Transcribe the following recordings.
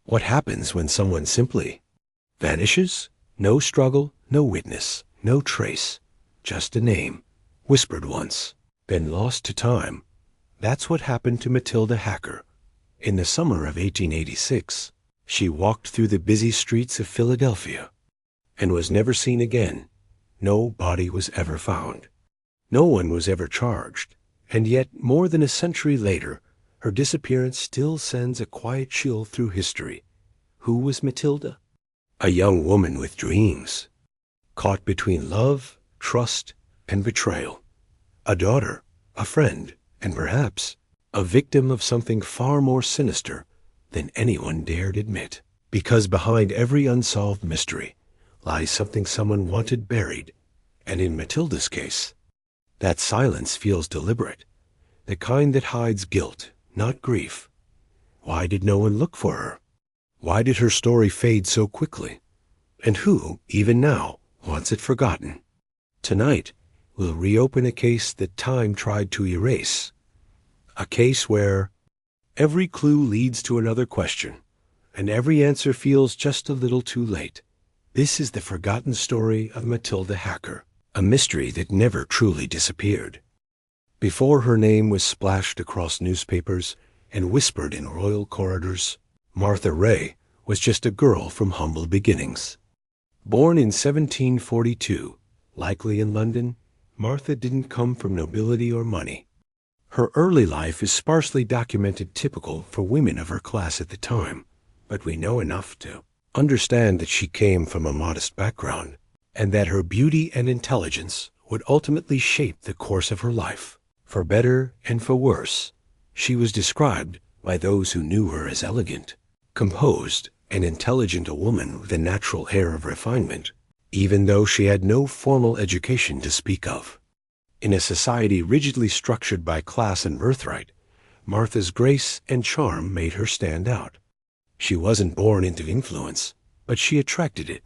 What happens when someone simply vanishes? No struggle, no witness, no trace, just a name, whispered once, then lost to time. That's what happened to Matilda Hacker. In the summer of 1886, she walked through the busy streets of Philadelphia and was never seen again. No body was ever found. No one was ever charged, and yet more than a century later, her disappearance still sends a quiet chill through history. Who was Matilda? A young woman with dreams, caught between love, trust, and betrayal. A daughter, a friend, and perhaps a victim of something far more sinister than anyone dared admit. Because behind every unsolved mystery lies something someone wanted buried, and in Matilda's case, that silence feels deliberate, the kind that hides guilt, not grief. Why did no one look for her? Why did her story fade so quickly? And who, even now, wants it forgotten? Tonight, we'll reopen a case that time tried to erase. A case where every clue leads to another question, and every answer feels just a little too late. This is the forgotten story of Matilda Hacker, a mystery that never truly disappeared. Before her name was splashed across newspapers and whispered in royal corridors, Martha Reay was just a girl from humble beginnings. Born in 1742, likely in London, Martha didn't come from nobility or money. Her early life is sparsely documented, typical for women of her class at the time, but we know enough to understand that she came from a modest background, and that her beauty and intelligence would ultimately shape the course of her life. For better and for worse, she was described by those who knew her as elegant, composed, and intelligent, a woman with a natural air of refinement, even though she had no formal education to speak of. In a society rigidly structured by class and birthright, Martha's grace and charm made her stand out. She wasn't born into influence, but she attracted it.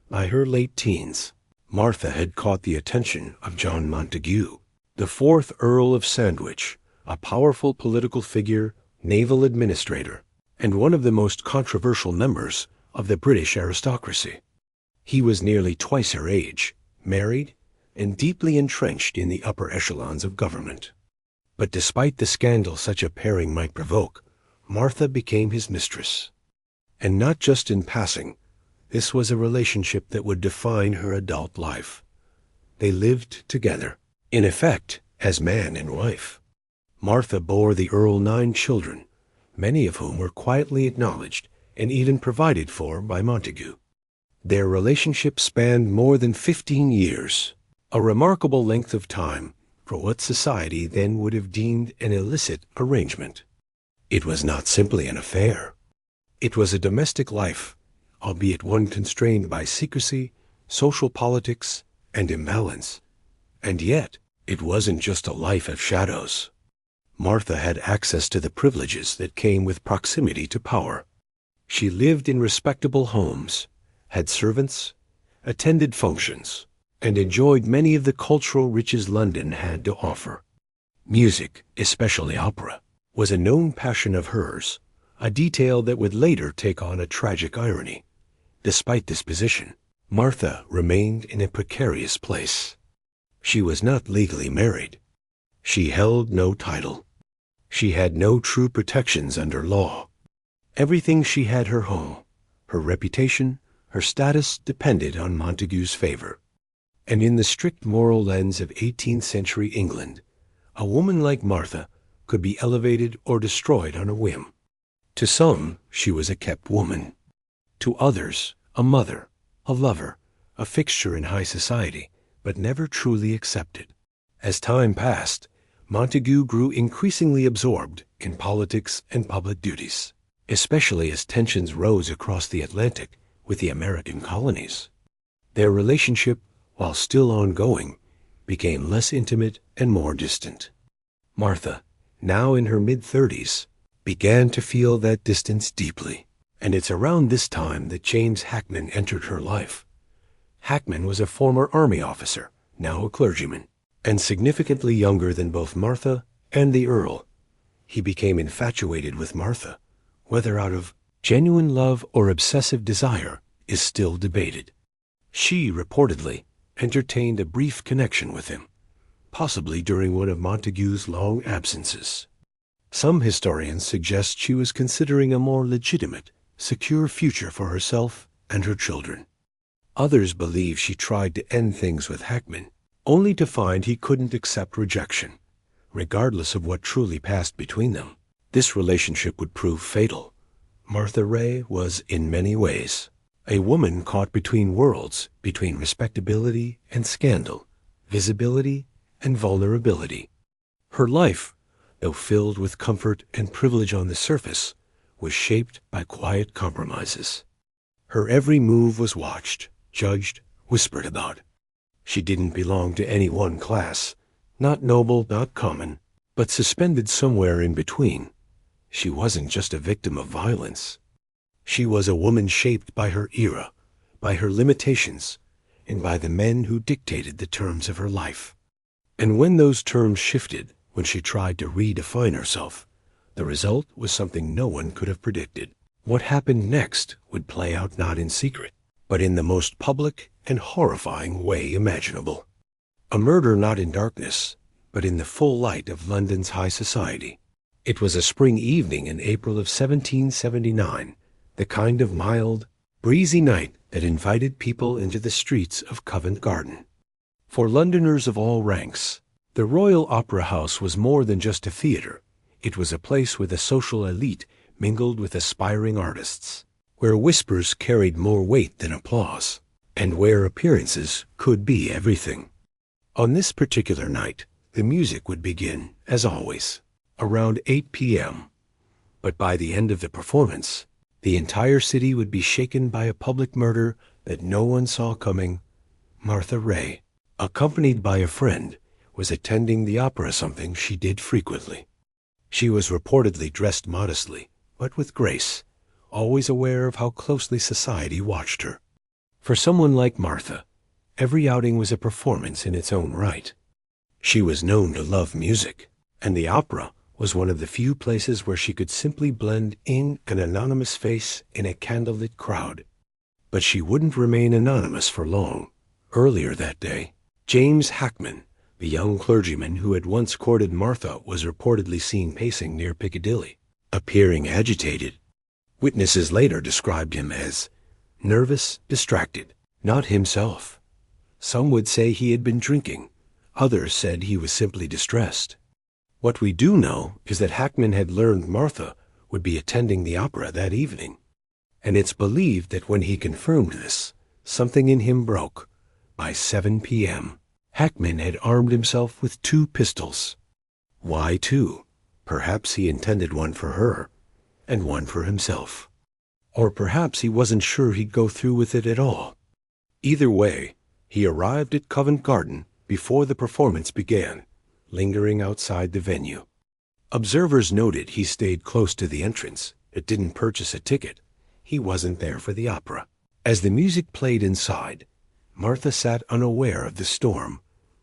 By her late teens, Martha had caught the attention of John Montague, the fourth Earl of Sandwich, a powerful political figure, naval administrator, and one of the most controversial members of the British aristocracy. He was nearly twice her age, married, and deeply entrenched in the upper echelons of government. But despite the scandal such a pairing might provoke, Martha became his mistress. And not just in passing, this was a relationship that would define her adult life. They lived together, in effect, as man and wife. Martha bore the Earl 9 children, many of whom were quietly acknowledged and even provided for by Montague. Their relationship spanned more than 15 years, a remarkable length of time for what society then would have deemed an illicit arrangement. It was not simply an affair. It was a domestic life, albeit one constrained by secrecy, social politics, and imbalance. And yet, it wasn't just a life of shadows. Martha had access to the privileges that came with proximity to power. She lived in respectable homes, had servants, attended functions, and enjoyed many of the cultural riches London had to offer. Music, especially opera, was a known passion of hers, a detail that would later take on a tragic irony. Despite this position, Martha remained in a precarious place. She was not legally married. She held no title. She had no true protections under law. Everything she had, her home, her reputation, her status, depended on Montague's favor. And in the strict moral lens of 18th century England, a woman like Martha could be elevated or destroyed on a whim. To some, she was a kept woman. To others, a mother, a lover, a fixture in high society, but never truly accepted. As time passed, Montague grew increasingly absorbed in politics and public duties, especially as tensions rose across the Atlantic with the American colonies. Their relationship, while still ongoing, became less intimate and more distant. Martha, now in her mid-30s, began to feel that distance deeply, and it's around this time that James Hackman entered her life. Hackman was a former army officer, now a clergyman, and significantly younger than both Martha and the Earl. He became infatuated with Martha, whether out of Genuine love or obsessive desire is still debated. She reportedly entertained a brief connection with him, possibly during one of Montague's long absences. Some historians suggest she was considering a more legitimate, secure future for herself and her children. Others believe she tried to end things with Hackman, only to find he couldn't accept rejection. Regardless of what truly passed between them, this relationship would prove fatal. Martha Reay was, in many ways, a woman caught between worlds, between respectability and scandal, visibility and vulnerability. Her life, though filled with comfort and privilege on the surface, was shaped by quiet compromises. Her every move was watched, judged, whispered about. She didn't belong to any one class, not noble, not common, but suspended somewhere in between. She wasn't just a victim of violence. She was a woman shaped by her era, by her limitations, and by the men who dictated the terms of her life. And when those terms shifted, when she tried to redefine herself, the result was something no one could have predicted. What happened next would play out not in secret, but in the most public and horrifying way imaginable. A murder not in darkness, but in the full light of London's high society. It was a spring evening in April of 1779, the kind of mild, breezy night that invited people into the streets of Covent Garden. For Londoners of all ranks, the Royal Opera House was more than just a theater. It was a place where the social elite mingled with aspiring artists, where whispers carried more weight than applause, and where appearances could be everything. On this particular night, the music would begin, as always, around 8 p.m. But by the end of the performance, the entire city would be shaken by a public murder that no one saw coming. Martha Reay, accompanied by a friend, was attending the opera, something she did frequently. She was reportedly dressed modestly, but with grace, always aware of how closely society watched her. For someone like Martha, every outing was a performance in its own right. She was known to love music, and the opera was one of the few places where she could simply blend in an anonymous face in a candlelit crowd. But she wouldn't remain anonymous for long. Earlier that day, James Hackman, the young clergyman who had once courted Martha, was reportedly seen pacing near Piccadilly, appearing agitated. Witnesses later described him as nervous, distracted, not himself. Some would say he had been drinking. Others said he was simply distressed. What we do know is that Hackman had learned Martha would be attending the opera that evening, and it's believed that when he confirmed this, something in him broke. By 7 p.m., Hackman had armed himself with 2 pistols. Why 2? Perhaps he intended one for her, and one for himself. Or perhaps he wasn't sure he'd go through with it at all. Either way, he arrived at Covent Garden before the performance began, lingering outside the venue. Observers noted he stayed close to the entrance, but didn't purchase a ticket. He wasn't there for the opera. As the music played inside, Martha sat unaware of the storm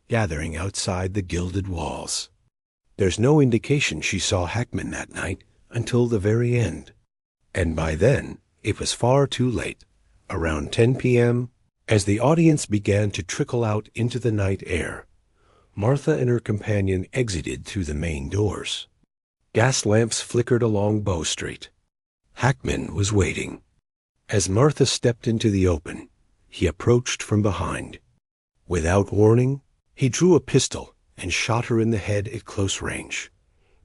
gathering outside the gilded walls. There's no indication she saw Hackman that night until the very end. And by then, it was far too late. Around 10 p.m., as the audience began to trickle out into the night air, Martha and her companion exited through the main doors. Gas lamps flickered along Bow Street. Hackman was waiting. As Martha stepped into the open, he approached from behind. Without warning, he drew a pistol and shot her in the head at close range.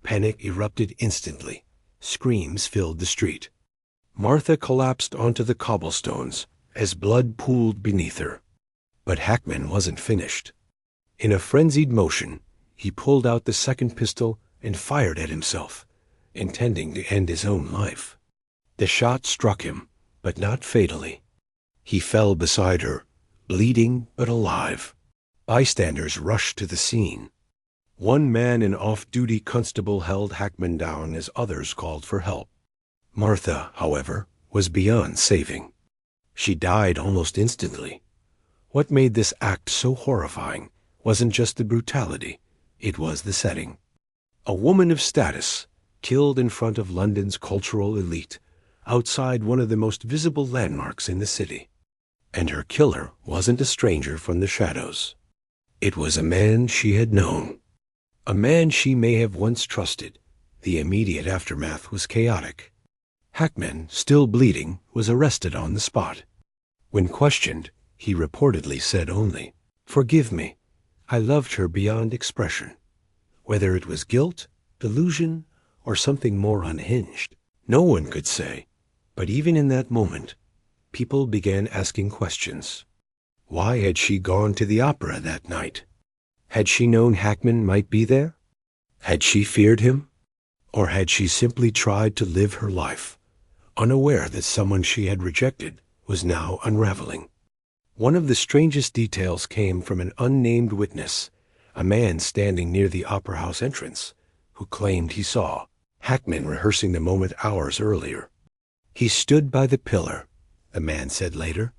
Panic erupted instantly. Screams filled the street. Martha collapsed onto the cobblestones as blood pooled beneath her. But Hackman wasn't finished. In a frenzied motion, he pulled out the second pistol and fired at himself, intending to end his own life. The shot struck him, but not fatally. He fell beside her, bleeding but alive. Bystanders rushed to the scene. One man in off-duty constable held Hackman down as others called for help. Martha, however, was beyond saving. She died almost instantly. What made this act so horrifying wasn't just the brutality, it was the setting. A woman of status, killed in front of London's cultural elite, outside one of the most visible landmarks in the city. And her killer wasn't a stranger from the shadows. It was a man she had known. A man she may have once trusted. The immediate aftermath was chaotic. Hackman, still bleeding, was arrested on the spot. When questioned, he reportedly said only, "Forgive me. I loved her beyond expression." Whether it was guilt, delusion, or something more unhinged, no one could say. But even in that moment, people began asking questions. Why had she gone to the opera that night? Had she known Hackman might be there? Had she feared him? Or had she simply tried to live her life, unaware that someone she had rejected was now unraveling? One of the strangest details came from an unnamed witness, a man standing near the opera house entrance, who claimed he saw Hackman rehearsing the moment hours earlier. He stood by the pillar, the man said later,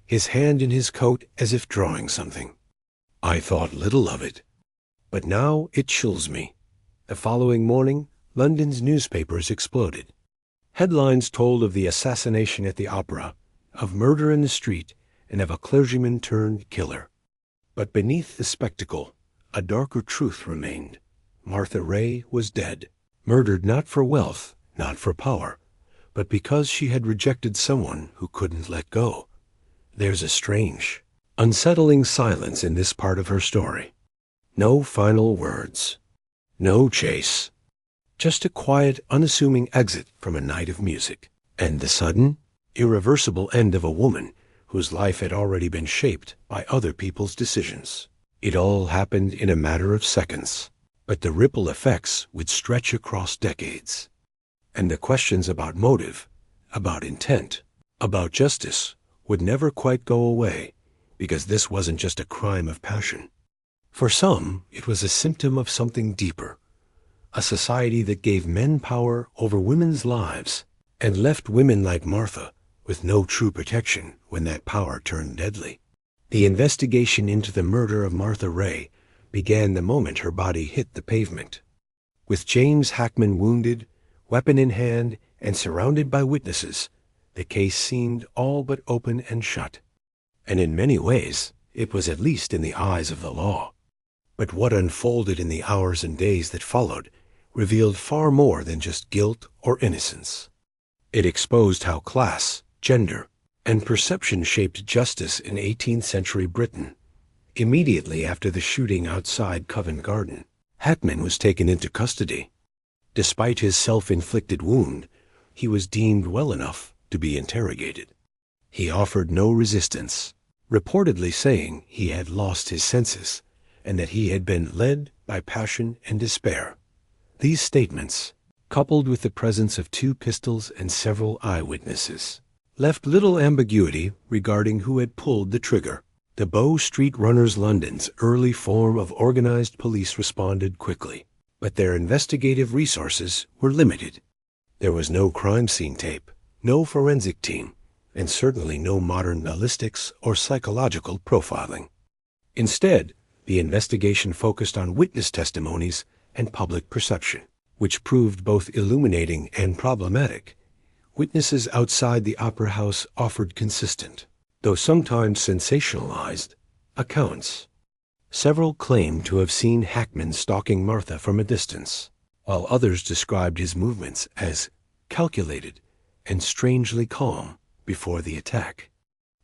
his hand in his coat as if drawing something. I thought little of it, but now it chills me. The following morning, London's newspapers exploded. Headlines told of the assassination at the opera, of murder in the street, and of a clergyman-turned-killer. But beneath the spectacle, a darker truth remained. Martha Reay was dead, murdered not for wealth, not for power, but because she had rejected someone who couldn't let go. There's a strange, unsettling silence in this part of her story. No final words. No chase. Just a quiet, unassuming exit from a night of music. And the sudden, irreversible end of a woman whose life had already been shaped by other people's decisions. It all happened in a matter of seconds, but the ripple effects would stretch across decades. And the questions about motive, about intent, about justice would never quite go away, because this wasn't just a crime of passion. For some, it was a symptom of something deeper, a society that gave men power over women's lives and left women like Martha with no true protection when that power turned deadly. The investigation into the murder of Martha Reay began the moment her body hit the pavement. With James Hackman wounded, weapon in hand, and surrounded by witnesses, the case seemed all but open and shut. And in many ways, it was at least in the eyes of the law. But what unfolded in the hours and days that followed revealed far more than just guilt or innocence. It exposed how class, gender, and perception shaped justice in 18th century Britain. Immediately after the shooting outside Covent Garden, Hackman was taken into custody. Despite his self-inflicted wound, he was deemed well enough to be interrogated. He offered no resistance, reportedly saying he had lost his senses and that he had been led by passion and despair. These statements, coupled with the presence of 2 pistols and several eyewitnesses, left little ambiguity regarding who had pulled the trigger. The Bow Street Runners London's early form of organized police responded quickly, but their investigative resources were limited. There was no crime scene tape, no forensic team, and certainly no modern ballistics or psychological profiling. Instead, the investigation focused on witness testimonies and public perception, which proved both illuminating and problematic. Witnesses outside the opera house offered consistent, though sometimes sensationalized, accounts. Several claimed to have seen Hackman stalking Martha from a distance, while others described his movements as calculated and strangely calm before the attack.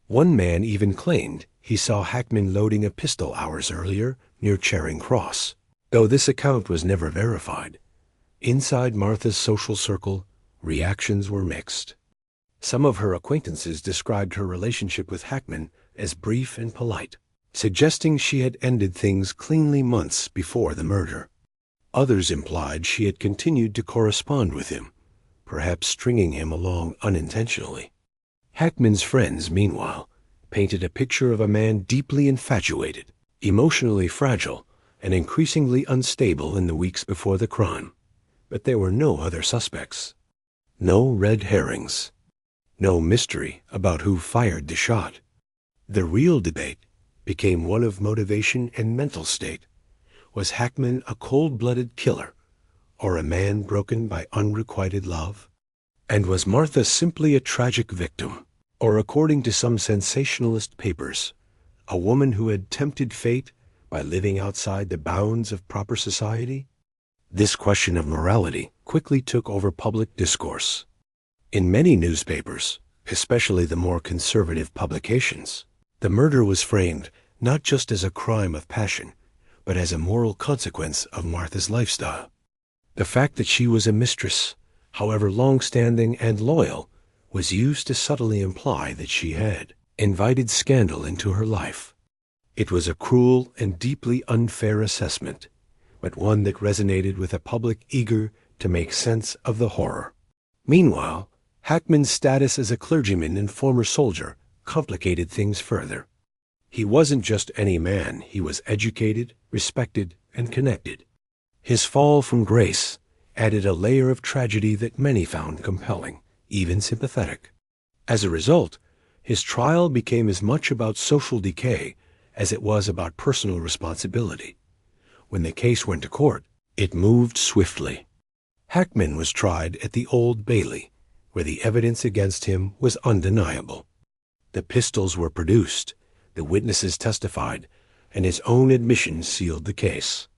One man even claimed he saw Hackman loading a pistol hours earlier near Charing Cross, though this account was never verified. Inside Martha's social circle, reactions were mixed. Some of her acquaintances described her relationship with Hackman as brief and polite, suggesting she had ended things cleanly months before the murder. Others implied she had continued to correspond with him, perhaps stringing him along unintentionally. Hackman's friends, meanwhile, painted a picture of a man deeply infatuated, emotionally fragile, and increasingly unstable in the weeks before the crime. But there were no other suspects. No red herrings. No mystery about who fired the shot. The real debate became one of motivation and mental state. Was Hackman a cold-blooded killer, or a man broken by unrequited love? And was Martha simply a tragic victim? Or, according to some sensationalist papers, a woman who had tempted fate by living outside the bounds of proper society? This question of morality quickly took over public discourse. In many newspapers, especially the more conservative publications, the murder was framed not just as a crime of passion, but as a moral consequence of Martha's lifestyle. The fact that she was a mistress, however long-standing and loyal, was used to subtly imply that she had invited scandal into her life. It was a cruel and deeply unfair assessment, but one that resonated with a public eager to make sense of the horror. Meanwhile, Hackman's status as a clergyman and former soldier complicated things further. He wasn't just any man, he was educated, respected, and connected. His fall from grace added a layer of tragedy that many found compelling, even sympathetic. As a result, his trial became as much about social decay as it was about personal responsibility. When the case went to court, it moved swiftly. Hackman was tried at the Old Bailey, where the evidence against him was undeniable. The pistols were produced, the witnesses testified, and his own admission sealed the case.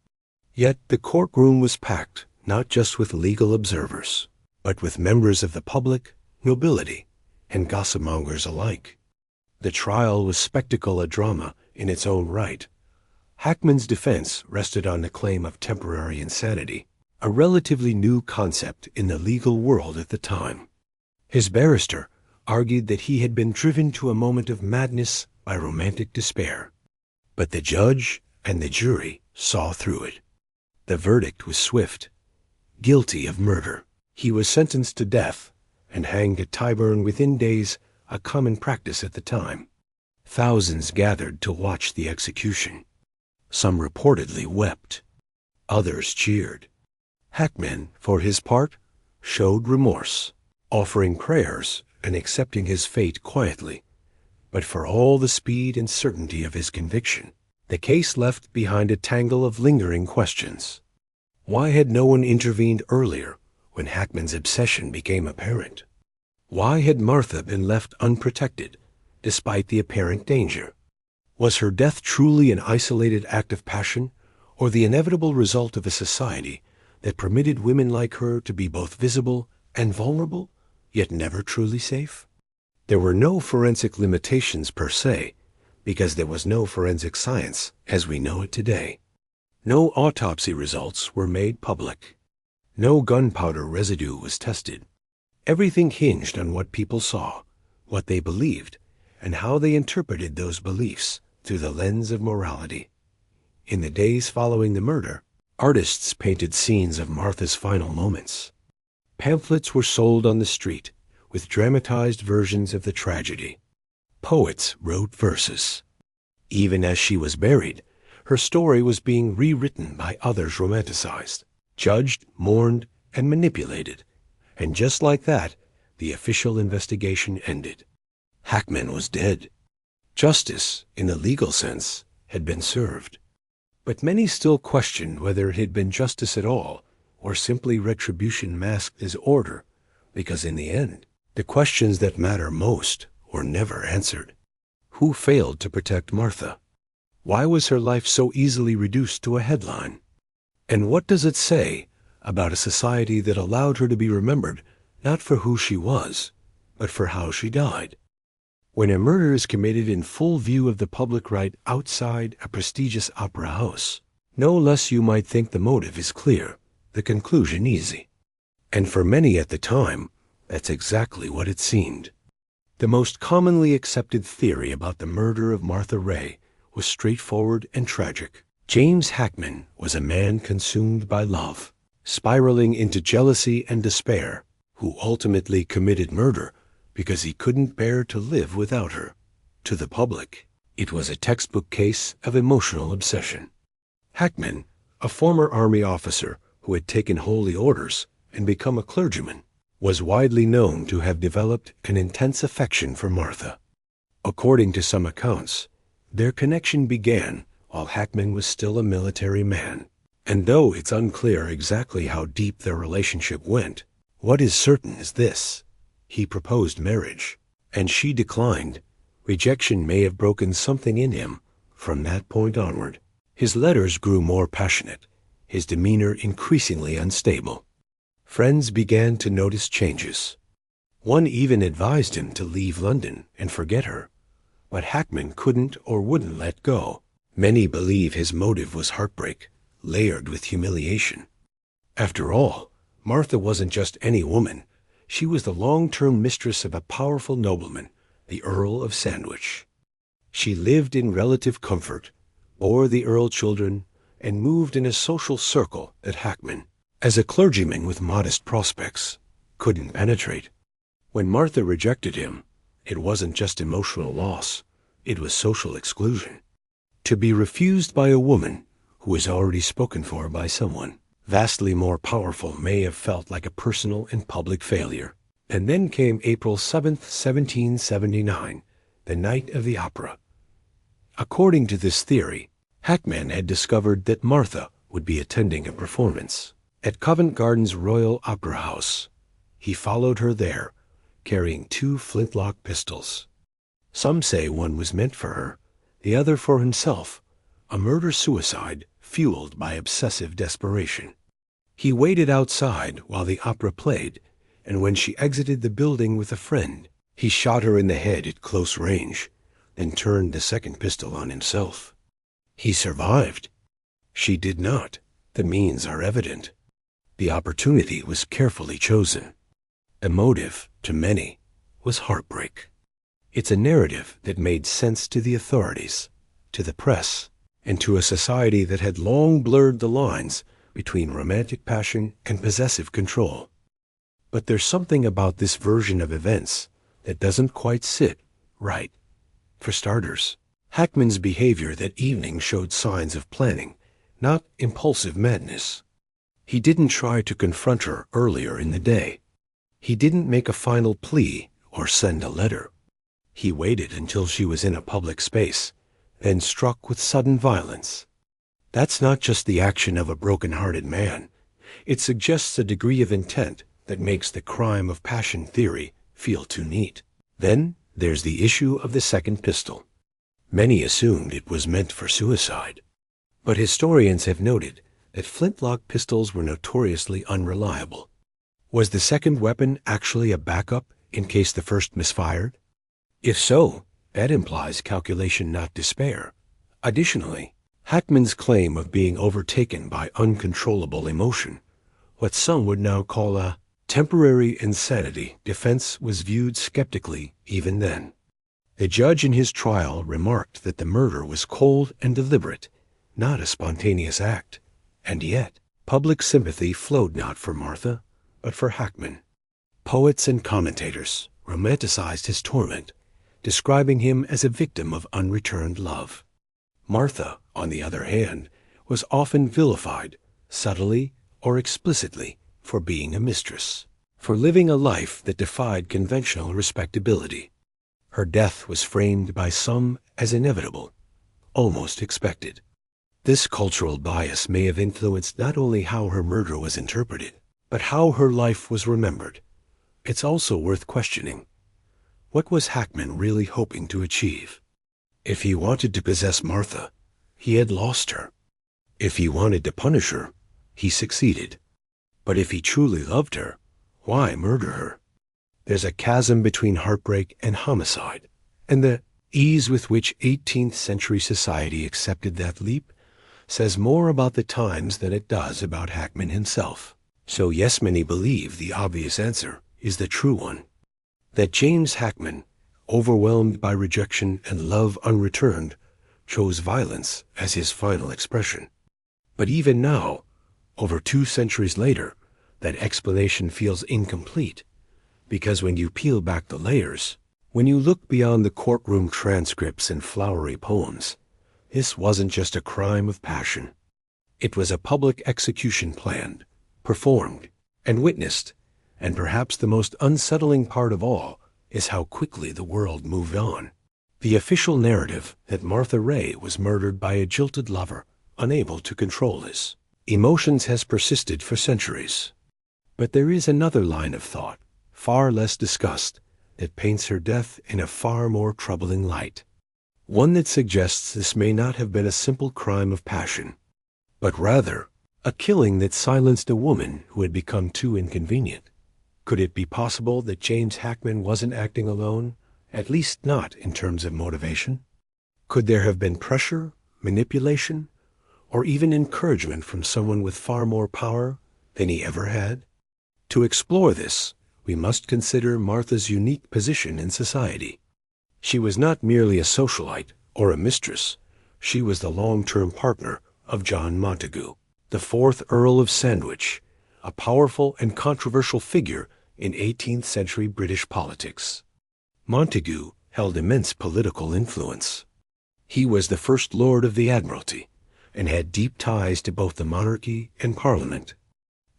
Yet the courtroom was packed not just with legal observers, but with members of the public, nobility, and gossipmongers alike. The trial was spectacle, a drama in its own right. Hackman's defense rested on the claim of temporary insanity, a relatively new concept in the legal world at the time. His barrister argued that he had been driven to a moment of madness by romantic despair. But the judge and the jury saw through it. The verdict was swift. Guilty of murder. He was sentenced to death and hanged at Tyburn within days, a common practice at the time. Thousands gathered to watch the execution. Some reportedly wept. Others cheered. Hackman, for his part, showed remorse, offering prayers and accepting his fate quietly. But for all the speed and certainty of his conviction, the case left behind a tangle of lingering questions. Why had no one intervened earlier when Hackman's obsession became apparent? Why had Martha been left unprotected, despite the apparent danger? Was her death truly an isolated act of passion, or the inevitable result of a society that permitted women like her to be both visible and vulnerable, yet never truly safe? There were no forensic limitations per se, because there was no forensic science as we know it today. No autopsy results were made public. No gunpowder residue was tested. Everything hinged on what people saw, what they believed, and how they interpreted those beliefs through the lens of morality. In the days following the murder, artists painted scenes of Martha's final moments. Pamphlets were sold on the street with dramatized versions of the tragedy. Poets wrote verses. Even as she was buried, her story was being rewritten by others, romanticized, judged, mourned, and manipulated. And just like that, the official investigation ended. Hackman was dead. Justice, in the legal sense, had been served. But many still questioned whether it had been justice at all, or simply retribution masked as order, because in the end, the questions that matter most were never answered. Who failed to protect Martha? Why was her life so easily reduced to a headline? And what does it say about a society that allowed her to be remembered not for who she was, but for how she died? When a murder is committed in full view of the public right outside a prestigious opera house, no less you might think the motive is clear, the conclusion easy. And for many at the time, that's exactly what it seemed. The most commonly accepted theory about the murder of Martha Reay was straightforward and tragic. James Hackman was a man consumed by love, spiraling into jealousy and despair, who ultimately committed murder because he couldn't bear to live without her. To the public, it was a textbook case of emotional obsession. Hackman, a former army officer who had taken holy orders and become a clergyman, was widely known to have developed an intense affection for Martha. According to some accounts, their connection began while Hackman was still a military man, and though it's unclear exactly how deep their relationship went, What is certain is this: he proposed marriage, and she declined. Rejection may have broken something in him from that point onward. His letters grew more passionate, his demeanor increasingly unstable. Friends began to notice changes. One even advised him to leave London and forget her, but Hackman couldn't or wouldn't let go. Many believe his motive was heartbreak, layered with humiliation. After all, Martha wasn't just any woman. She was the long-term mistress of a powerful nobleman, the Earl of Sandwich. She lived in relative comfort, bore the Earl children, and moved in a social circle that Hackman, as a clergyman with modest prospects, couldn't penetrate. When Martha rejected him, it wasn't just emotional loss, it was social exclusion. To be refused by a woman who was already spoken for by someone vastly more powerful may have felt like a personal and public failure. And then came April 7th, 1779, the night of the opera. According to this theory, Hackman had discovered that Martha would be attending a performance at Covent Garden's Royal Opera House. He followed her there, carrying 2 flintlock pistols. Some say one was meant for her, the other for himself, a murder-suicide fueled by obsessive desperation. He waited outside while the opera played, and when she exited the building with a friend, he shot her in the head at close range, then turned the second pistol on himself. He survived. She did not. The means are evident. The opportunity was carefully chosen. The motive, to many, was heartbreak. It's a narrative that made sense to the authorities, to the press, and to a society that had long blurred the lines between romantic passion and possessive control. But there's something about this version of events that doesn't quite sit right. For starters, Hackman's behavior that evening showed signs of planning, not impulsive madness. He didn't try to confront her earlier in the day. He didn't make a final plea or send a letter. He waited until she was in a public space, then struck with sudden violence. That's not just the action of a broken-hearted man. It suggests a degree of intent that makes the crime of passion theory feel too neat. Then there's the issue of the second pistol. Many assumed it was meant for suicide, but historians have noted that flintlock pistols were notoriously unreliable. Was the second weapon actually a backup in case the first misfired? If so, that implies calculation, not despair. Additionally, Hackman's claim of being overtaken by uncontrollable emotion, what some would now call a temporary insanity defense, was viewed skeptically even then. The judge in his trial remarked that the murder was cold and deliberate, not a spontaneous act. And yet, public sympathy flowed not for Martha, but for Hackman. Poets and commentators romanticized his torment, describing him as a victim of unreturned love. Martha, on the other hand, was often vilified, subtly or explicitly, for being a mistress, for living a life that defied conventional respectability. Her death was framed by some as inevitable, almost expected. This cultural bias may have influenced not only how her murder was interpreted, but how her life was remembered. It's also worth questioning. What was Hackman really hoping to achieve? If he wanted to possess Martha, he had lost her. If he wanted to punish her, he succeeded. But if he truly loved her, why murder her? There's a chasm between heartbreak and homicide, and the ease with which 18th century society accepted that leap says more about the times than it does about Hackman himself. So yes, many believe the obvious answer is the true one, that James Hackman, overwhelmed by rejection and love unreturned, chose violence as his final expression. But even now, over 2 centuries later, that explanation feels incomplete, because when you peel back the layers, when you look beyond the courtroom transcripts and flowery poems, this wasn't just a crime of passion. It was a public execution planned, performed, and witnessed, and perhaps the most unsettling part of all is how quickly the world moved on. The official narrative that Martha Reay was murdered by a jilted lover, unable to control his emotions, has persisted for centuries. But there is another line of thought, far less discussed, that paints her death in a far more troubling light. One that suggests this may not have been a simple crime of passion, but rather a killing that silenced a woman who had become too inconvenient. Could it be possible that James Hackman wasn't acting alone, at least not in terms of motivation? Could there have been pressure, manipulation, or even encouragement from someone with far more power than he ever had? To explore this, we must consider Martha's unique position in society. She was not merely a socialite or a mistress. She was the long-term partner of John Montagu, the 4th Earl of Sandwich, a powerful and controversial figure in 18th century British politics. Montagu held immense political influence. He was the First Lord of the Admiralty and had deep ties to both the monarchy and Parliament.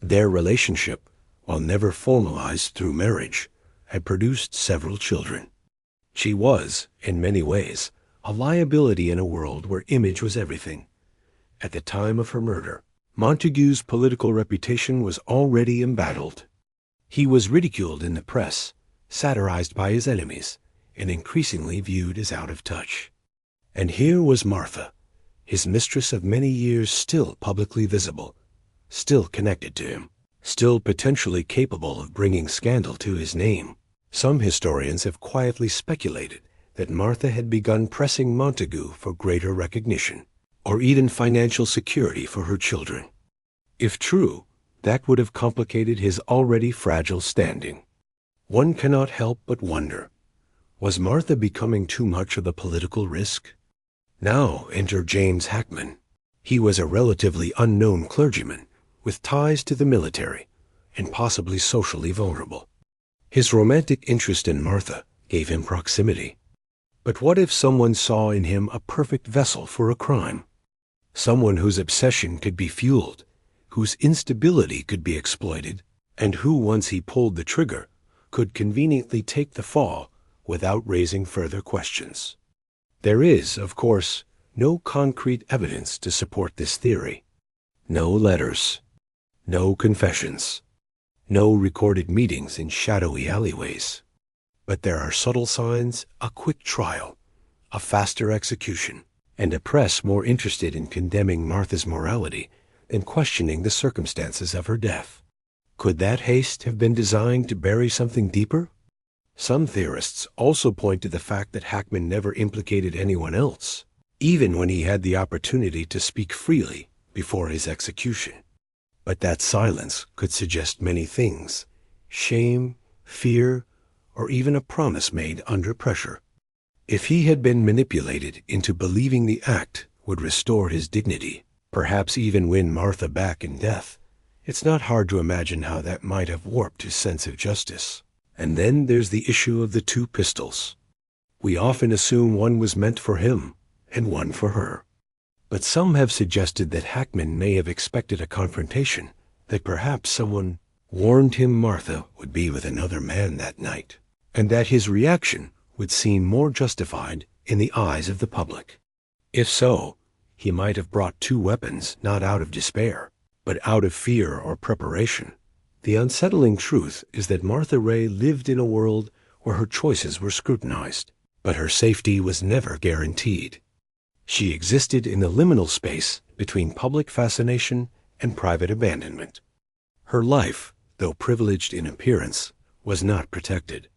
Their relationship, while never formalized through marriage, had produced several children. She was, in many ways, a liability in a world where image was everything. At the time of her murder, Montagu's political reputation was already embattled. He was ridiculed in the press, satirized by his enemies, and increasingly viewed as out of touch. And here was Martha, his mistress of many years, still publicly visible, still connected to him, still potentially capable of bringing scandal to his name. Some historians have quietly speculated that Martha had begun pressing Montagu for greater recognition, or even financial security for her children. If true, that would have complicated his already fragile standing. One cannot help but wonder, was Martha becoming too much of a political risk? Now enter James Hackman. He was a relatively unknown clergyman with ties to the military and possibly socially vulnerable. His romantic interest in Martha gave him proximity. But what if someone saw in him a perfect vessel for a crime? Someone whose obsession could be fueled, whose instability could be exploited, and who, once he pulled the trigger, could conveniently take the fall without raising further questions. There is, of course, no concrete evidence to support this theory. No letters, no confessions, no recorded meetings in shadowy alleyways. But there are subtle signs, a quick trial, a faster execution, and a press more interested in condemning Martha's morality than questioning the circumstances of her death. Could that haste have been designed to bury something deeper? Some theorists also point to the fact that Hackman never implicated anyone else, even when he had the opportunity to speak freely before his execution. But that silence could suggest many things: shame, fear, or even a promise made under pressure. If he had been manipulated into believing the act would restore his dignity, perhaps even win Martha back in death, it's not hard to imagine how that might have warped his sense of justice. And then there's the issue of the 2 pistols. We often assume one was meant for him and one for her. But some have suggested that Hackman may have expected a confrontation, that perhaps someone warned him Martha would be with another man that night, and that his reaction would seem more justified in the eyes of the public. If so, he might have brought 2 weapons not out of despair, but out of fear or preparation. The unsettling truth is that Martha Reay lived in a world where her choices were scrutinized, but her safety was never guaranteed. She existed in the liminal space between public fascination and private abandonment. Her life, though privileged in appearance, was not protected.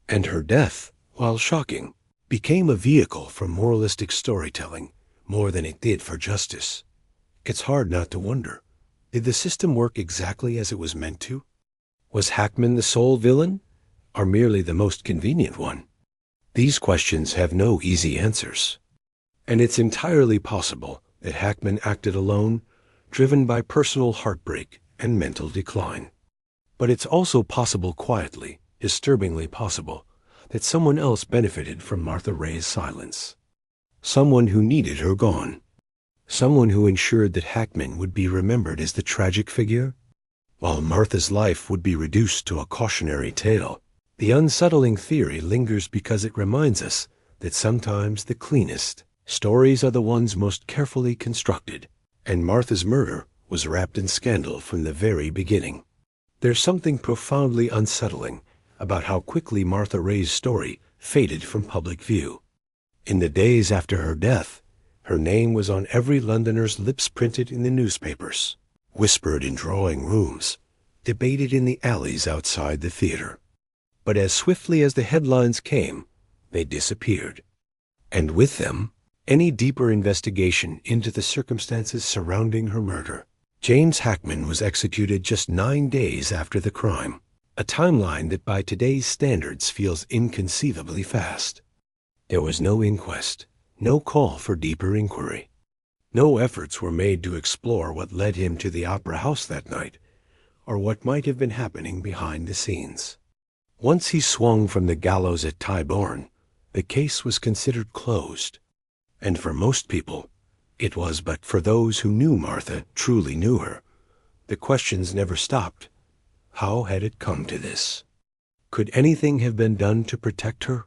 And her death, while shocking, became a vehicle for moralistic storytelling more than it did for justice. It's hard not to wonder, did the system work exactly as it was meant to? Was Hackman the sole villain, or merely the most convenient one? These questions have no easy answers. And it's entirely possible that Hackman acted alone, driven by personal heartbreak and mental decline. But it's also possible, quietly, disturbingly possible, that someone else benefited from Martha Reay's silence. Someone who needed her gone. Someone who ensured that Hackman would be remembered as the tragic figure, while Martha's life would be reduced to a cautionary tale. The unsettling theory lingers because it reminds us that sometimes the cleanest stories are the ones most carefully constructed, and Martha's murder was wrapped in scandal from the very beginning. There's something profoundly unsettling about how quickly Martha Reay's story faded from public view. In the days after her death, her name was on every Londoner's lips, printed in the newspapers, whispered in drawing rooms, debated in the alleys outside the theater. But as swiftly as the headlines came, they disappeared. And with them, any deeper investigation into the circumstances surrounding her murder. James Hackman was executed just 9 days after the crime, a timeline that by today's standards feels inconceivably fast. There was no inquest, no call for deeper inquiry. No efforts were made to explore what led him to the opera house that night, or what might have been happening behind the scenes. Once he swung from the gallows at Tyburn, the case was considered closed. And for most people, it was. But for those who knew Martha, truly knew her, the questions never stopped. How had it come to this? Could anything have been done to protect her?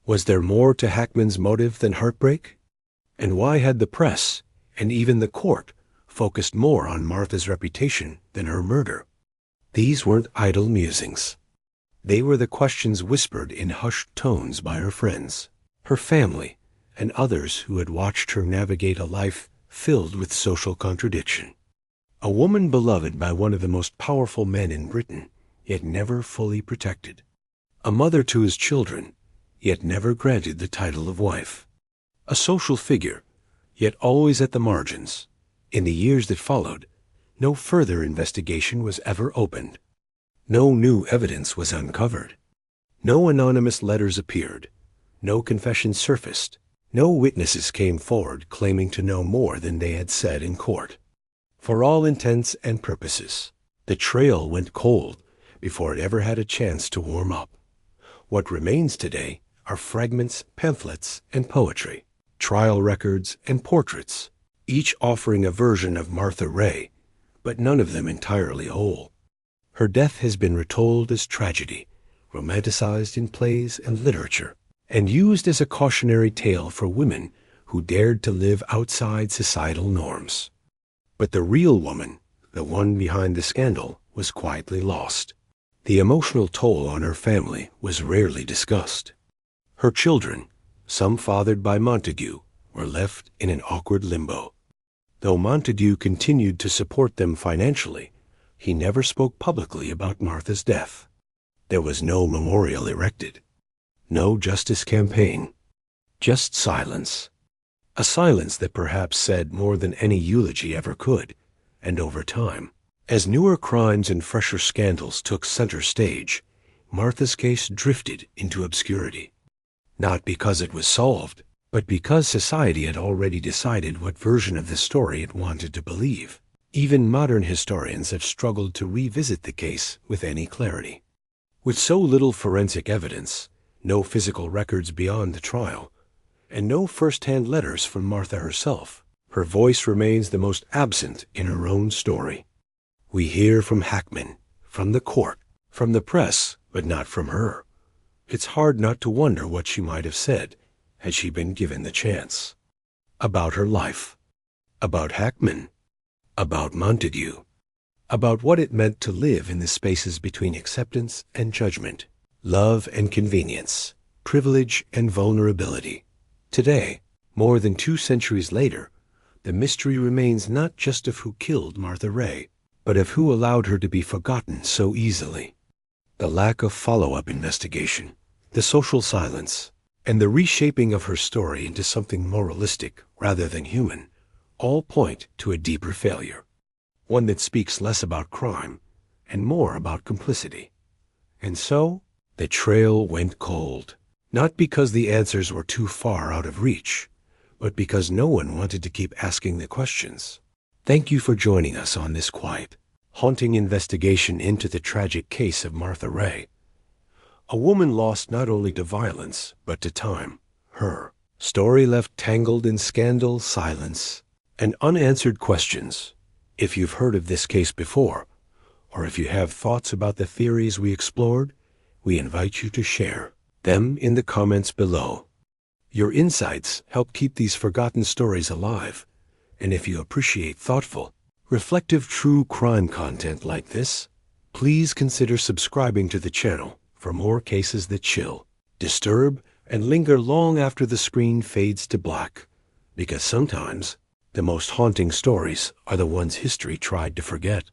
Was there more to Hackman's motive than heartbreak? And why had the press, and even the court, focused more on Martha's reputation than her murder? These weren't idle musings. They were the questions whispered in hushed tones by her friends, her family, and others who had watched her navigate a life filled with social contradiction. A woman beloved by one of the most powerful men in Britain, yet never fully protected. A mother to his children, yet never granted the title of wife. A social figure, yet always at the margins. In the years that followed, no further investigation was ever opened. No new evidence was uncovered. No anonymous letters appeared. No confessions surfaced. No witnesses came forward claiming to know more than they had said in court. For all intents and purposes, the trail went cold before it ever had a chance to warm up. What remains today are fragments, pamphlets, and poetry, trial records, and portraits, each offering a version of Martha Reay, but none of them entirely whole. Her death has been retold as tragedy, romanticized in plays and literature, and used as a cautionary tale for women who dared to live outside societal norms. But the real woman, the one behind the scandal, was quietly lost. The emotional toll on her family was rarely discussed. Her children, some fathered by Montague, were left in an awkward limbo. Though Montague continued to support them financially, he never spoke publicly about Martha's death. There was no memorial erected. No justice campaign, just silence. A silence that perhaps said more than any eulogy ever could. And over time, as newer crimes and fresher scandals took center stage, Martha's case drifted into obscurity. Not because it was solved, but because society had already decided what version of the story it wanted to believe. Even modern historians have struggled to revisit the case with any clarity. With so little forensic evidence, no physical records beyond the trial, and no first-hand letters from Martha herself, her voice remains the most absent in her own story. We hear from Hackman, from the court, from the press, but not from her. It's hard not to wonder what she might have said had she been given the chance. About her life, about Hackman, about Montague, about what it meant to live in the spaces between acceptance and judgment, love and convenience, privilege and vulnerability. Today, more than 2 centuries later, the mystery remains not just of who killed Martha Reay, but of who allowed her to be forgotten so easily. The lack of follow-up investigation, the social silence, and the reshaping of her story into something moralistic rather than human, all point to a deeper failure, one that speaks less about crime and more about complicity. And so, the trail went cold, not because the answers were too far out of reach, but because no one wanted to keep asking the questions. Thank you for joining us on this quiet, haunting investigation into the tragic case of Martha Reay, a woman lost not only to violence, but to time. Her story left tangled in scandal, silence, and unanswered questions. If you've heard of this case before, or if you have thoughts about the theories we explored, we invite you to share them in the comments below. Your insights help keep these forgotten stories alive, and if you appreciate thoughtful, reflective true crime content like this, Please consider subscribing to the channel for more cases that chill, disturb, and linger long after the screen fades to black. Because sometimes the most haunting stories are the ones history tried to forget.